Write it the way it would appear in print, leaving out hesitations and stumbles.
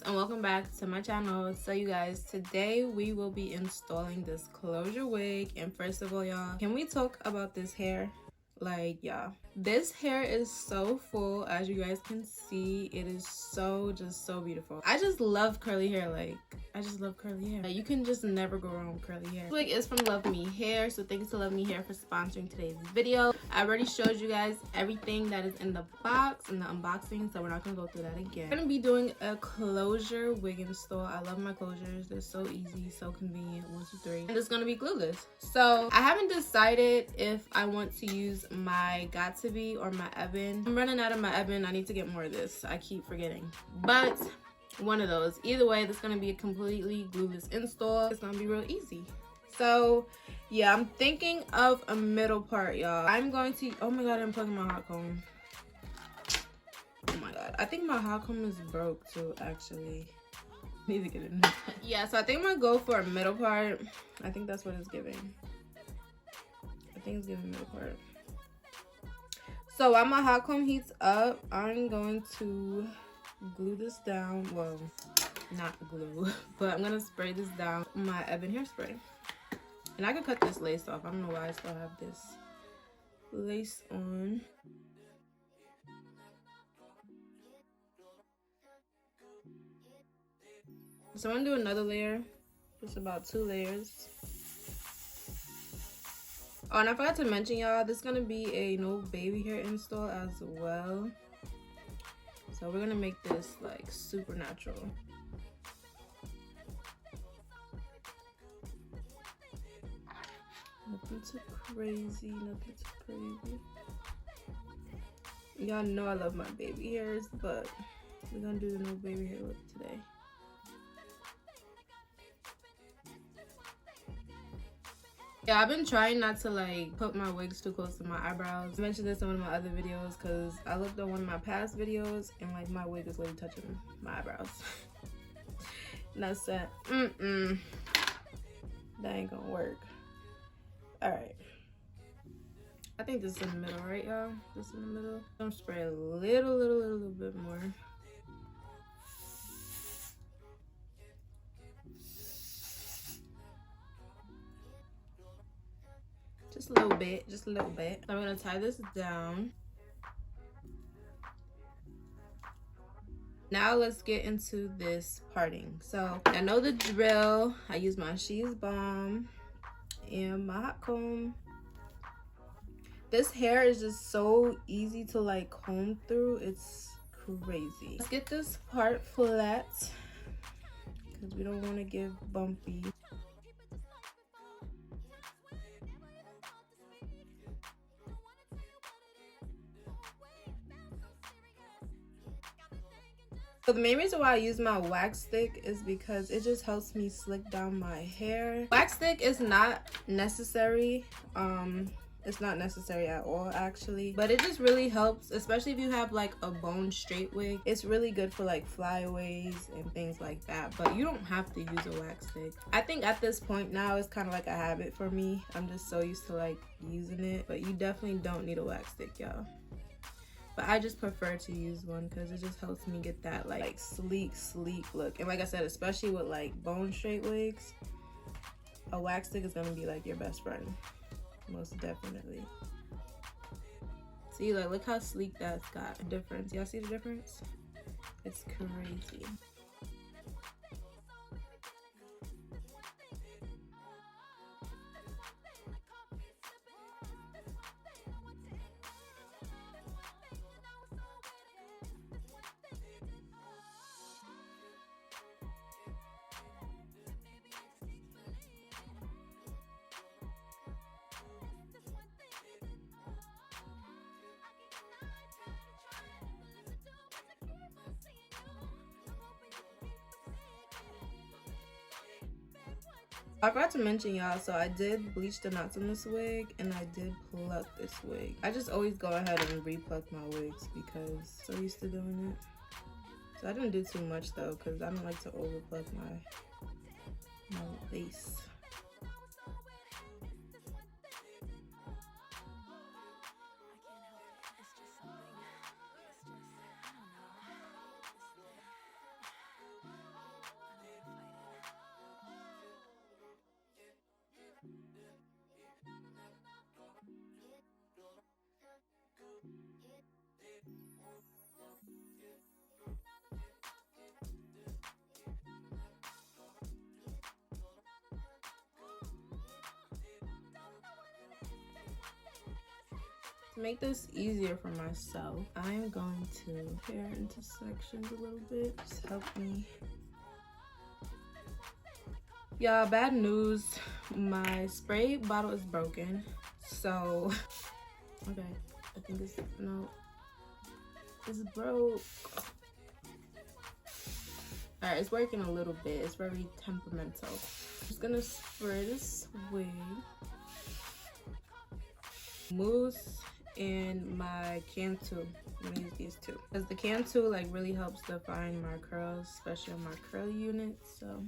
And welcome back to my channel. So you guys, today we will be installing this closure wig. And first of all, y'all, can we talk about this hair? Like, y'all, this hair is so full. As you guys can see, it is so beautiful. I just love curly hair. Like, I just love curly hair. Like, you can just never go wrong with curly hair. This wig is from Luvmehair, so thanks to Luvmehair for sponsoring today's video. I already showed you guys everything that is in the box and the unboxing, so we're not gonna go through that again. I'm gonna be doing a closure wig install. I love my closures. They're so easy, so convenient. 1, 2, 3. And it's gonna be glueless. So I haven't decided if I want to use my Got2b or my Ebon. I'm running out of my Ebon. I need to get more of this. I keep forgetting. But one of those. Either way, this is gonna be a completely glueless install. It's gonna be real easy. So yeah, I'm thinking of a middle part, y'all. I'm going to, oh my god, I'm plugging my hot comb. Oh my god, I think my hot comb is broke too, actually. Need to get it in there. Yeah, so I think I'm gonna go for a middle part. I think that's what it's giving. I think it's giving middle part. So while my hot comb heats up, I'm going to glue this down. Well, not glue, but I'm gonna spray this down with my Ebon hairspray. And I could cut this lace off. I don't know why I still have this lace on. So I'm gonna do another layer, just about 2 layers. Oh, and I forgot to mention, y'all, this is gonna be a no baby hair install as well. So we're gonna make this like super natural. Nothing too crazy, nothing too crazy. Y'all know I love my baby hairs, but we're gonna do the no baby hair look today. Yeah, I've been trying not to like put my wigs too close to my eyebrows. I mentioned this in one of my other videos because I looked at one of my past videos and like my wig is literally touching my eyebrows. And I said, that ain't gonna work. Alright. I think this is in the middle, right, y'all? This is in the middle. I'm gonna spray a little bit more. Just a little bit, just a little bit. I'm gonna tie this down. Now let's get into this parting. So I know the drill. I use my She's Balm and my hot comb. This hair is just so easy to like comb through. It's crazy. Let's get this part flat because we don't want to get bumpy. So the main reason why I use my wax stick is because it just helps me slick down my hair. Wax stick is not necessary. It's not necessary at all actually, but it just really helps, especially if you have like a bone straight wig. It's really good for like flyaways and things like that, but you don't have to use a wax stick. I think at this point now it's kind of like a habit for me. I'm just so used to like using it, but you definitely don't need a wax stick, y'all. but I just prefer to use one because it just helps me get that like sleek look. And like I said, especially with like bone straight wigs, a wax stick is gonna be like your best friend, most definitely. See, like, look how sleek that's got a difference. Y'all see the difference? It's crazy. I forgot to mention, y'all, so I did bleach the knots in this wig and I did pluck this wig. I just always go ahead and repluck my wigs because I'm so used to doing it. So I didn't do too much though because I don't like to overpluck my lace. To make this easier for myself, I'm going to tear into sections a little bit. Just help me. Y'all, bad news. My spray bottle is broken. So, okay. I think it's, no. It's broke. Alright, it's working a little bit. It's very temperamental. I'm just gonna spray this wig. Mousse and my Cantu. I'm gonna use these two because the Cantu like really helps define my curls, especially on my curl unit. So